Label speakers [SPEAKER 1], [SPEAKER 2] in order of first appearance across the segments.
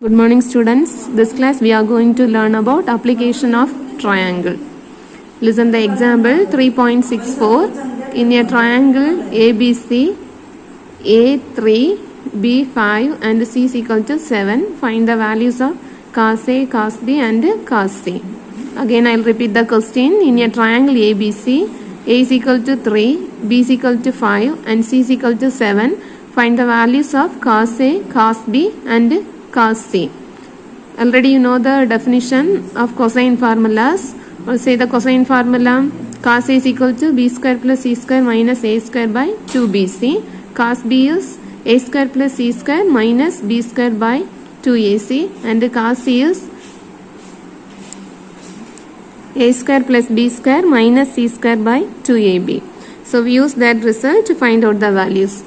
[SPEAKER 1] Good morning students. This class we are going to learn about application of triangle. Listen the example 3.64. In a triangle ABC, A3, B5 and C is equal to 7. Find the values of cos A, cos B and cos C. Again I will repeat the question. In a triangle ABC, A is equal to 3, B is equal to 5 and C is equal to 7. Find the values of cos A, cos B and cos C. Already you know the definition of cosine formulas. Or say the cosine formula. Cos A is equal to B square plus C square minus A square by 2BC. Cos B is A square plus C square minus B square by 2AC. And cos C is A square plus B square minus C square by 2AB. So we use that result to find out the values.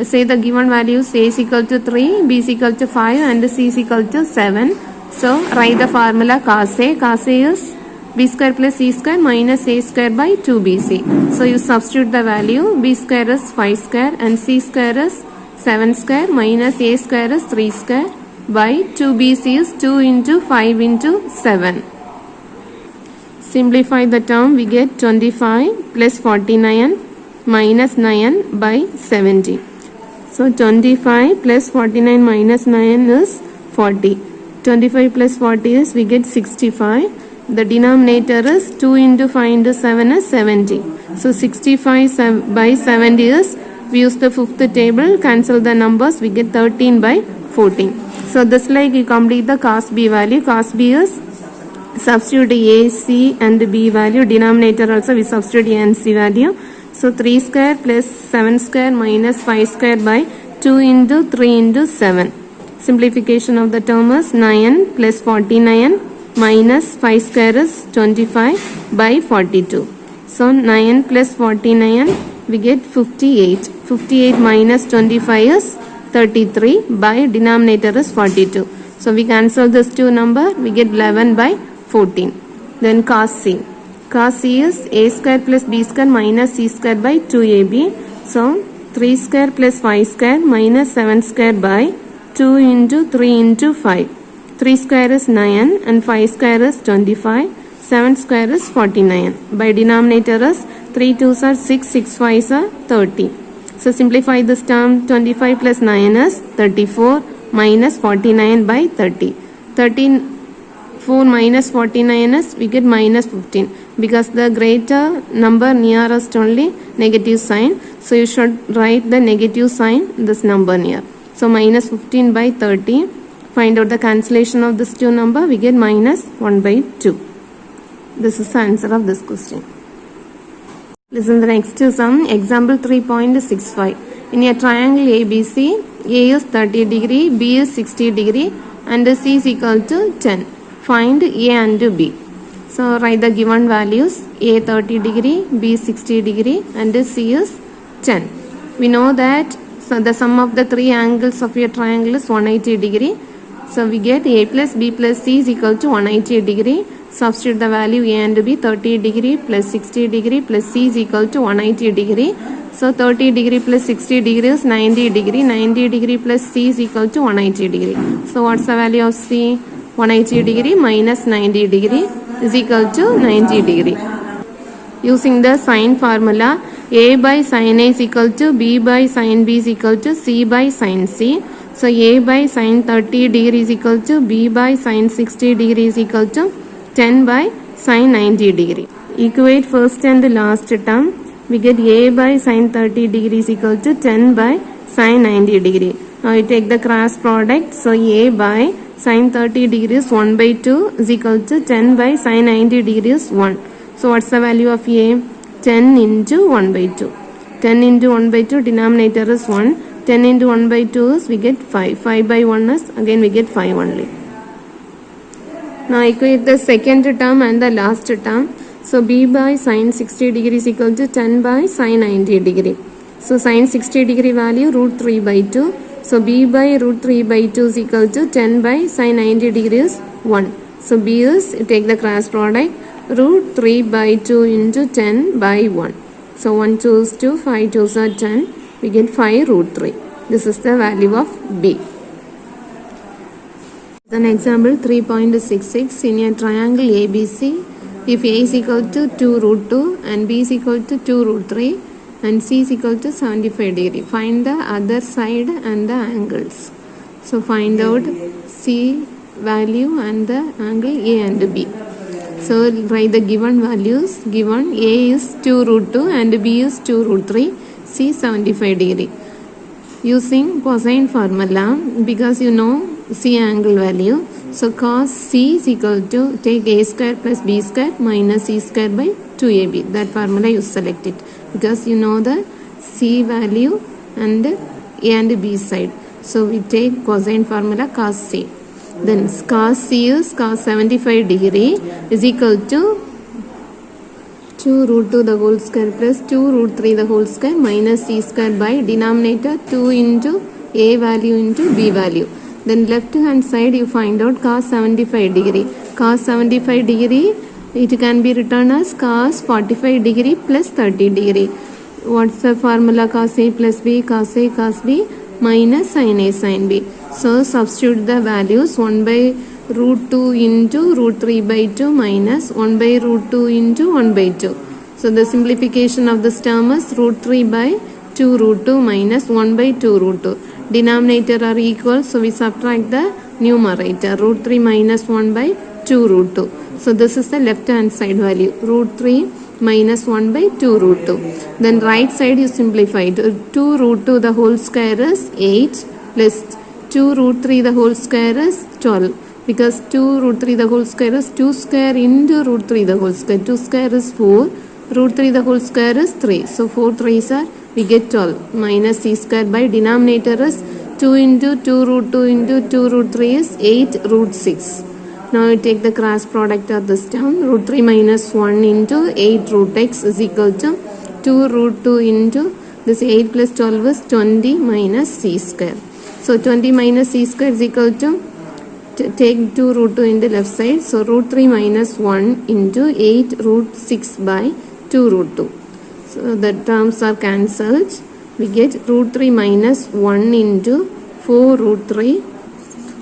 [SPEAKER 1] Say the given values. A is equal to 3, B is equal to 5 and C is equal to 7. So write the formula cos A. Cos A is B square plus C square minus A square by 2BC. So you substitute the value. B square is 5 square and C square is 7 square minus A square is 3 square by 2BC is 2 into 5 into 7. Simplify the term. We get 25 plus 49 minus 9 by 70. So 25 plus 49 minus 9 is 40. 25 plus 40 is we get 65. The denominator is 2 into 5 into 7 is 70. So 65 by 70 is, we use the fifth table, cancel the numbers, we get 13 by 14. So this like you complete the cos B value. Cos B is substitute A, C and B value. Denominator also we substitute A and C value. So 3 square plus 7 square minus 5 square by 2 into 3 into 7. Simplification of the term is 9 plus 49 minus 5 square is 25 by 42. So 9 plus 49 we get 58. 58 minus 25 is 33 by denominator is 42. So we cancel this two number, we get 11 by 14. Then cos C. Cos C is A square plus B square minus C square by 2AB. So 3 square plus 5 square minus 7 square by 2 into 3 into 5. 3 square is 9 and 5 square is 25. 7 square is 49. By denominator is 3 2s are 6, 6 5s are 30. So simplify this term. 25 plus 9 is 34 minus 49 by 30. 4 minus 49 is we get minus 15 because the greater number nearest only negative sign. So you should write the negative sign this number near. So minus 15 by 30. Find out the cancellation of this two number. We get minus 1 by 2. This is the answer of this question. Listen the next sum. Example 3.65. In a triangle ABC, A is 30 degree, B is 60 degree and C is equal to 10. Find A and B. So write the given values. A 30 degree, B 60 degree and C is 10. We know that the sum of the three angles of your triangle is 180 degree. So we get A plus B plus C is equal to 180 degree. Substitute the value A and B. 30 degree plus 60 degree plus C is equal to 180 degree. So 30 degree plus 60 degree is 90 degree. 90 degree plus C is equal to 180 degree. So what's the value of C? 180 degree minus 90 degree is equal to 90 degree. Using the sine formula, A by sin A is equal to B by sin B is equal to C by sin C. So A by sin 30 degree is equal to B by sin 60 degree is equal to 10 by sin 90 degree. Equate first and the last term. We get A by sin 30 degree is equal to 10 by sin 90 degree. Now you take the cross product. So A by sin 30 degrees 1 by 2 is equal to 10 by sin 90 degrees 1. So what's the value of A? 10 into 1 by 2. 10 into 1 by 2 denominator is 1. 10 into 1 by 2 is we get 5. 5 by 1 is again we get 5 only. Now equate the second term and the last term. So B by sin 60 degree is equal to 10 by sin 90 degree. So sin 60 degree value root 3 by 2. So B by root 3 by 2 is equal to 10 by sin 90 degree is 1. So B is, you take the cross product, root 3 by 2 into 10 by 1. So 1 2 is 2, 5 2s are 10. We get 5 root 3. This is the value of B. An example 3.66 in a triangle ABC, if A is equal to 2 root 2 and B is equal to 2 root 3 and C is equal to 75 degree. Find the other side and the angles. So find out C value and the angle A and B. So write the given values. Given A is 2 root 2 and B is 2 root 3, C 75 degree. Using cosine formula, because you know C angle value, so cos C is equal to take A square plus B square minus C square by 2AB. That formula you select it because you know the C value and A and B side. So we take cosine formula cos C. Then cos C is cos 75 degree is equal to 2 root 2 the whole square plus 2 root 3 the whole square minus C square by denominator 2 into A value into B value. Then left hand side you find out cos 75 degree. Cos 75 degree it can be written as cos 45 degree plus 30 degree. What's the formula? Cos A plus B, cos A cos B minus sin A sin B. So substitute the values 1 by root 2 into root 3 by 2 minus 1 by root 2 into 1 by 2. So the simplification of this term is root 3 by 2 root 2 minus 1 by 2 root 2. Denominator are equal, so we subtract the numerator. Root 3 minus 1 by 2 root 2. So this is the left hand side value. Root 3 minus 1 by 2 root 2. Then right side you simplify it. 2 root 2 the whole square is 8 plus 2 root 3 the whole square is 12. Because 2 root 3 the whole square is 2 square into root 3 the whole square. 2 square is 4. Root 3 the whole square is 3. So 4 3s are, we get 12. Minus C square by denominator is 2 into 2 root 2 into 2 root 3 is 8 root 6. Now we take the cross product of this term. Root 3 minus 1 into 8 root x is equal to 2 root 2 into this 8 plus 12 is 20 minus C square. So 20 minus C square is equal to take 2 root 2 in the left side. So root 3 minus 1 into 8 root 6 by 2 root 2. So the terms are cancelled. We get root 3 minus 1 into 4 root 3.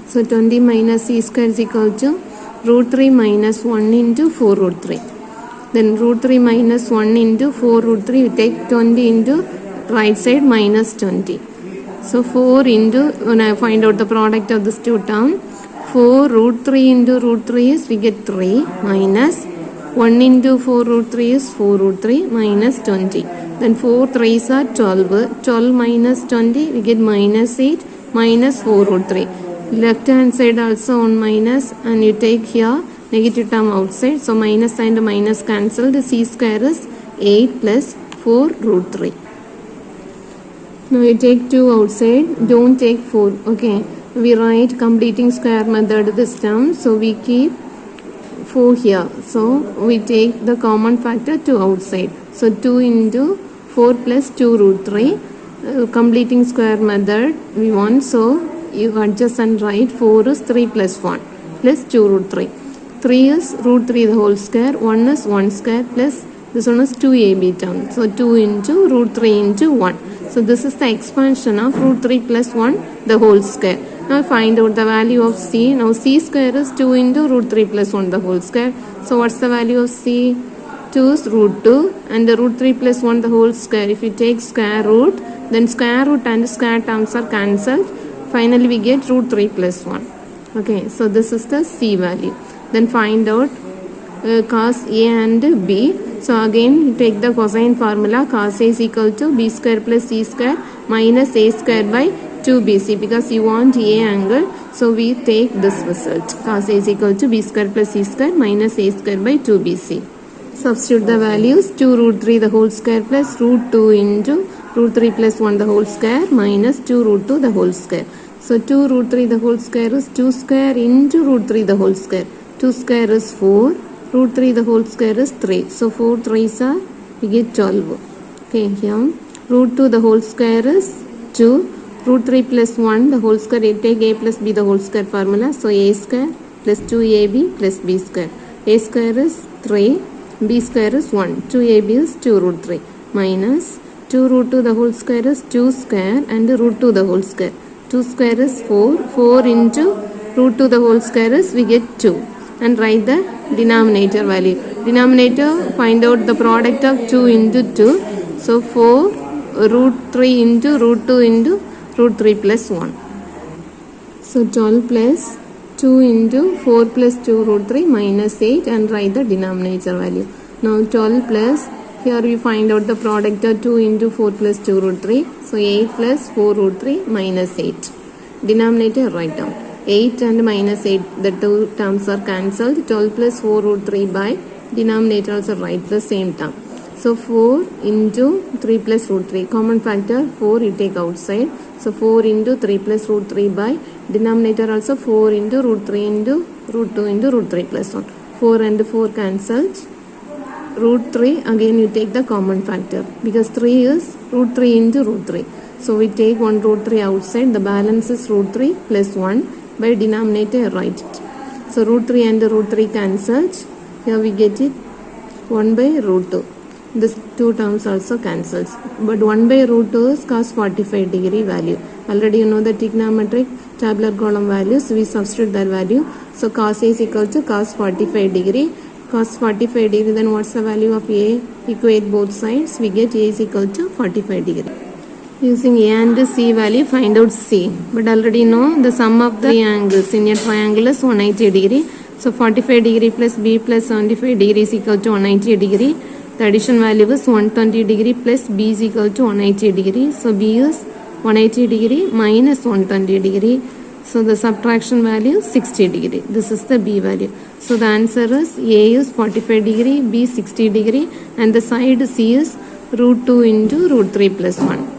[SPEAKER 1] So 20 minus C square is equal to root 3 minus 1 into 4 root 3. Then root 3 minus 1 into 4 root 3, we take 20 into right side minus 20. So 4 into, when I find out the product of these two terms, 4 root 3 into root 3 is, we get 3 minus 1 into 4 root 3 is 4 root 3 minus 20. Then 4 3s are 12. 12 minus 20, we get minus 8 minus 4 root 3. Left hand side also on minus, and you take here negative term outside. So minus and minus cancelled. C square is 8 plus 4 root 3. Now you take 2 outside. Don't take 4. Okay. We write completing square method this term. So we keep 4 here. So we take the common factor 2 outside. So 2 into 4 plus 2 root 3. Completing square method we want. So you adjust and write 4 is 3 plus 1 plus 2 root 3. 3 is root 3 the whole square. 1 is 1 square plus this one is 2ab term. So 2 into root 3 into 1. So this is the expansion of root 3 plus 1 the whole square. Now find out the value of C. Now C square is 2 into root 3 plus 1 the whole square. So what's the value of C? 2 is root 2 and the root 3 plus 1 the whole square. If you take square root, then square root and square terms are cancelled. Finally we get root 3 plus 1. Okay, so this is the C value. Then find out cos A and B. So again you take the cosine formula. Cos A is equal to B square plus C square minus A square by 2BC, because you want A angle. So we take this result. Cos A is equal to B square plus C square minus A square by 2BC. Substitute the values. 2 root 3 the whole square plus root 2 into root 3 plus 1 the whole square minus 2 root 2 the whole square. So 2 root 3 the whole square is 2 square into root 3 the whole square. 2 square is 4. Root 3 the whole square is 3. So 4 3s are, we get 12. Okay, here root 2 the whole square is 2. Root 3 plus 1 the whole square, take A plus B the whole square formula. So A square plus 2AB plus B square. A square is 3. B square is 1. 2AB is 2 root 3 minus 2 root 2 the whole square is 2 square and root 2 the whole square. 2 square is 4. 4 into Root 2 the whole square is we get 2. And write the denominator value. Denominator, find out the product of 2 into 2. So 4 root 3 into root 2 into root 3 plus 1. So 12 plus 2 into 4 plus 2 root 3 minus 8 and write the denominator value. Now 12 plus, here we find out the product of 2 into 4 plus 2 root 3. So 8 plus 4 root 3 minus 8. Denominator write down. 8 and minus 8, the two terms are cancelled. 12 plus 4 root 3 by denominator also write the same term. So 4 into 3 plus root 3. Common factor 4 you take outside. So 4 into 3 plus root 3 by denominator also 4 into root 3 into root 2 into root 3 plus 1. 4 and 4 cancelled. Root 3 again you take the common factor because 3 is root 3 into root 3. So we take one root 3 outside. The balance is root 3 plus 1. By denominator write it. So root 3 and root 3 cancelled. Here we get it 1 by root 2. This two terms also cancels. But 1 by root 2 is cos 45 degree value. Already you know the trigonometric tabular column values. We substitute that value. So cos A is equal to cos 45 degree. Cos 45 degree, then what's the value of A? Equate both sides. We get A is equal to 45 degree. Using A and C value, find out C. But already know the sum of the angles in a triangle is 180 degree. So 45 degree plus B plus 75 degree is equal to 180 degree. The addition value is 120 degree plus B is equal to 180 degree. So B is 180 degree minus 120 degree. So the subtraction value 60 degree. This is the B value. So the answer is A is 45 degree, B 60 degree and the side C is root 2 into root 3 plus 1.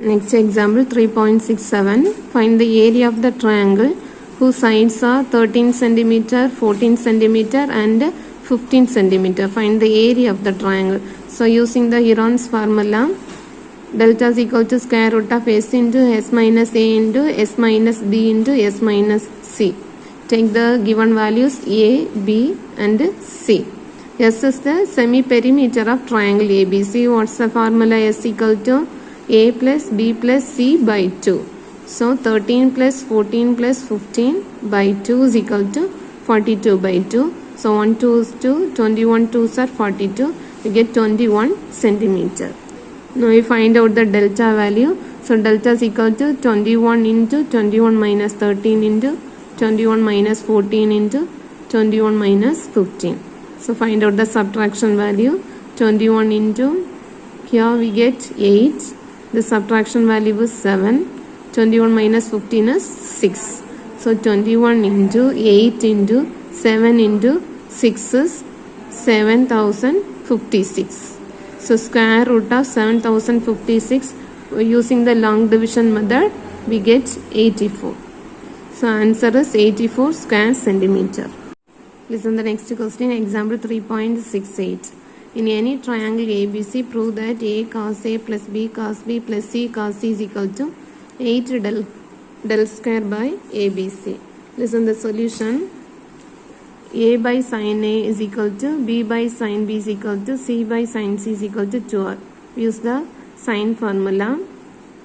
[SPEAKER 1] Next example 3.67. Find the area of the triangle whose sides are 13 centimeter, 14 centimeter and 15 centimeter. Find the area of the triangle. So using the Heron's formula, delta is equal to square root of S into S minus A into S minus B into S minus C. Take the given values A, B and C. S is the semi-perimeter of triangle ABC. What's the formula? S equal to A plus B plus C by 2. So 13 plus 14 plus 15 by 2 is equal to 42 by 2. So 1 2 is 2, 21 2s are 42. You get 21 centimeter. Now we find out the delta value. So delta is equal to 21 into 21 minus 13 into 21 minus 14 into 21 minus 15. So find out the subtraction value. 21 into, here we get 8. The subtraction value is 7. 21 minus 15 is 6. So 21 into 8 into 7 into 6 is 7056. So square root of 7056, using the long division method, we get 84. So answer is 84 square centimeter. Listen the next question, example 3.68. In any triangle ABC, prove that A cos A plus B cos B plus C cos C is equal to 8 del square by ABC. Listen the solution. A by sin A is equal to B by sin B is equal to C by sin C is equal to 2R. Use the sin formula.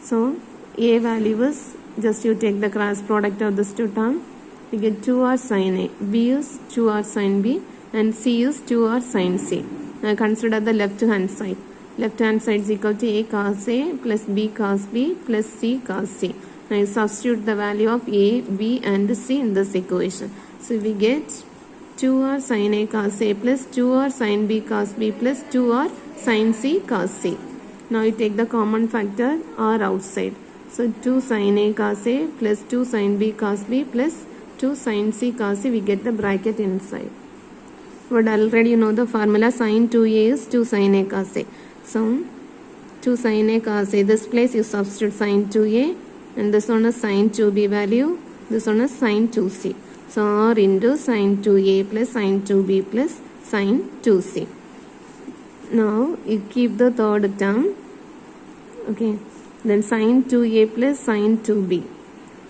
[SPEAKER 1] So A value is, just you take the cross product of this two term. You get 2R sin A. B is 2R sin B and C is 2R sin C. Now consider the left hand side. Left hand side is equal to A cos A plus B cos B plus C cos C. Now you substitute the value of A, B and C in this equation. So we get 2R sin A cos A plus 2R sin B cos B plus 2R sin C cos C. Now you take the common factor R outside. So 2 sin A cos A plus 2 sin B cos B plus 2 sin C cos C, we get the bracket inside. But already you know the formula, sin 2A is 2 sin A cos A. So 2 sin A cos A, this place you substitute sin 2A and this one is sin 2B value, this one is sin 2C. So R into sin 2A plus sin 2B plus sin 2C. Now you keep the third term. Okay. Then sin 2A plus sin 2B.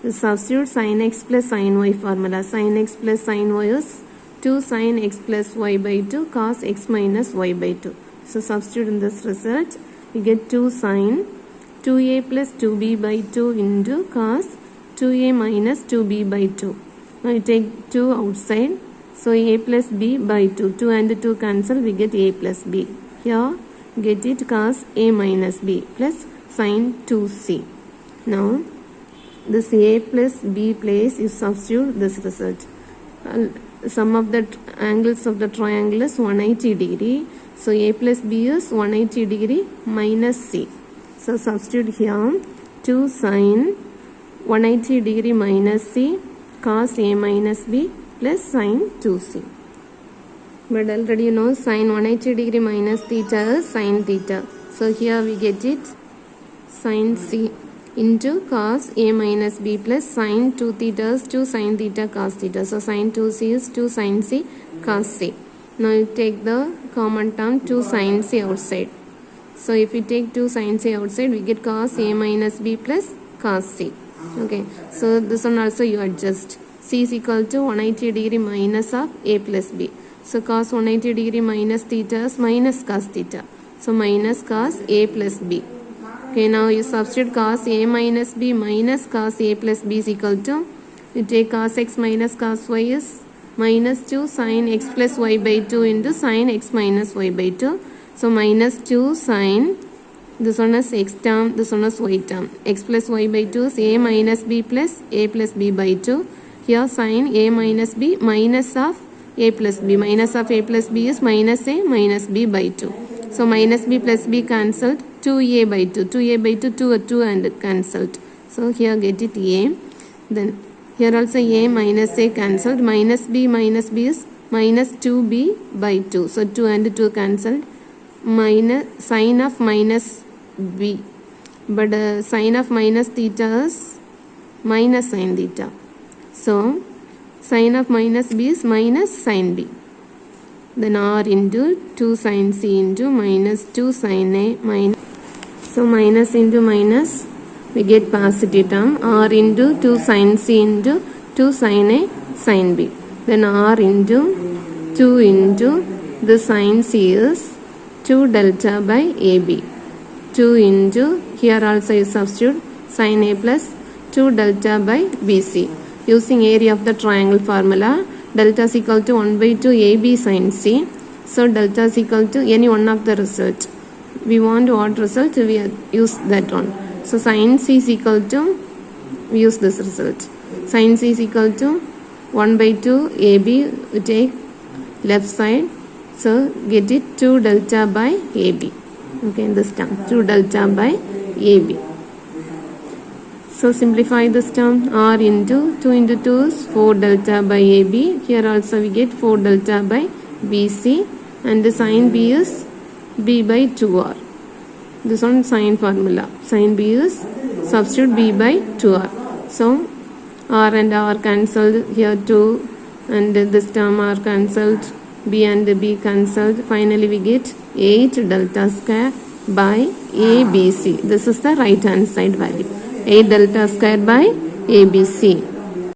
[SPEAKER 1] You substitute sin x plus sin y formula. Sin x plus sin y is 2 sin x plus y by 2 cos x minus y by 2. So substitute in this result. You get 2 sin 2a plus 2b by 2 into cos 2a minus 2b by 2. Now you take 2 outside. So a plus b by 2. 2 and 2 cancel, we get a plus b. Here get it cos a minus b plus sin 2c. Now this a plus b place you substitute this result. Sum of the angles of the triangle is 180 degree. So a plus b is 180 degree minus c. So substitute here 2 sin 180 degree minus c cos a minus b plus sin 2c. But already you know sin 180 degree minus theta is sin theta. So here we get it sin c into cos a minus b plus sin 2 theta is 2 sin theta cos theta. So sin 2c is 2 sin c cos c. Now you take the common term 2 sin c outside. So if we take 2 sin c outside, we get cos a minus b plus cos c. Okay, so this one also you adjust. C is equal to 180 degree minus of a plus b. So cos 180 degree minus theta is minus cos theta. So minus cos a plus b. Okay, now you substitute cos a minus b minus cos a plus b is equal to, you take cos x minus cos y is minus 2 sin x plus y by 2 into sin x minus y by 2. So minus 2 sin, this one is x term, this one is y term. X plus y by 2 is a minus b plus a plus b by 2. Here sin a minus b minus of a plus b. Minus of a plus b is minus a minus b by 2. So minus b plus b cancelled, 2a by 2. 2a by 2, 2 and cancelled. So here get it a. Then here also a minus a cancelled. Minus b is minus 2b by 2. So 2 and 2 cancelled. Minus sin of minus b. But sin of minus theta is minus sin theta. So sin of minus b is minus sin b. Then r into 2 sin c into minus 2 sin a minus. So minus into minus, we get positive term. R into 2 sin c into 2 sin a sin b. Then r into 2 into the sin c is 2 delta by ab. 2 into, here also you substitute sin a plus 2 delta by bc. Using area of the triangle formula, delta is equal to 1 by 2 ab sin c. So delta is equal to any one of the result. We want what result, we use that one. So sin c is equal to, we use this result. Sin c is equal to 1 by 2 ab, we take left side. So get it 2 delta by ab. Okay, this term 2 delta by ab. So simplify this term. R into 2 into 2 is 4 delta by ab. Here also we get 4 delta by bc. And the sin b is b by 2r. This one sin formula. Sin b is substitute b by 2r. So r and r cancelled, here 2 and this term r cancelled, b and b cancelled. Finally we get 8 delta square by abc. This is the right hand side value. 8 delta square by abc.